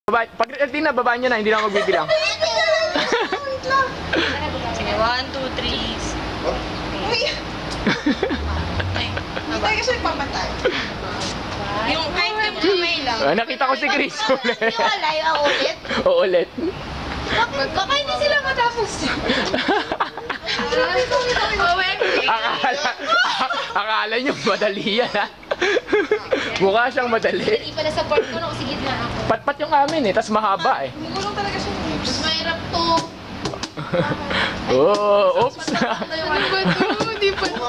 Pag Tina, babaan nyo na, hindi na ako magbibilang. Sige, 1, 2, 3. Uy! Hindi tayo kasi pamatay. Yung kahit yung kamay lang. Nakita ko si Chris ulit. Iwalay ako ulit. Oo, ulit. Baka hindi sila matapos. Akala nyo madali yan, ha? Mukha siyang madali. Hindi pala sa part ko, sige na ako. Patpat yung amin eh, tas mahaba eh. Gulong talaga siya. Mas mahirap to. Oh, oops. Ano ba to? Hindi pa tayo.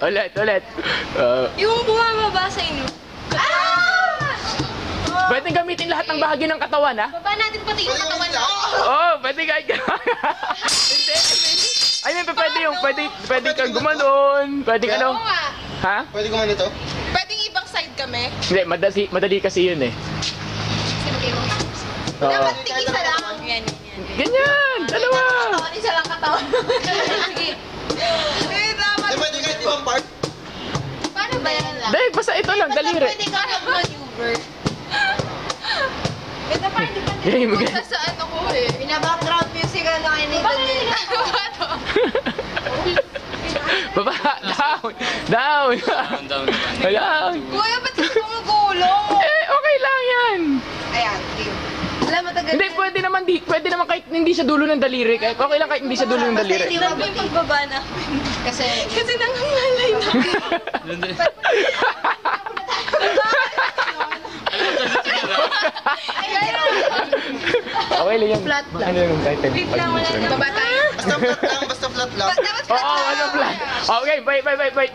Ulit. Yung bumababa sa inyo. Pwede gamitin lahat ng bahagi ng katawan, ha? Baba natin pati yung katawan na. Oh, pwede kahit hindi, I mean, pwede kang gumanon, pwede ano. Oo nga. Ha? Pwede ko man ito? Pwedeng ibang side kami. Hindi, madali kasi yun eh. Oo. Dapat tig-isa lang. Yan. Ganyan, dalawa. Katawan, isa lang katawan. Sige. Dapat. Eh, pwede kahit ibang part? Paano ba yan lang? Dahil, basta ito lang, daliri. Pwede ka mag-maneuver. Ito pa, hindi pa Hey, maganda. sa ano ko eh. Bina-background music na kayo na ito. Baba, down. Down. Kuya, ba't hindi ko magulong? Okay lang yan. Ayan, game. Wala matagal. Hindi, pwede naman kahit hindi siya dulo ng daliri. Kahit okay lang kahit hindi siya dulo ng daliri. Hindi Lagi yung pagbaba namin. Kasi Nangangalay na. Okay lang yan. Flat lang. Ano yung title? Wait lang, wala na. baba tayo. Basta flat lang, basta flat lang. Oo, ano plan? Okay, wait.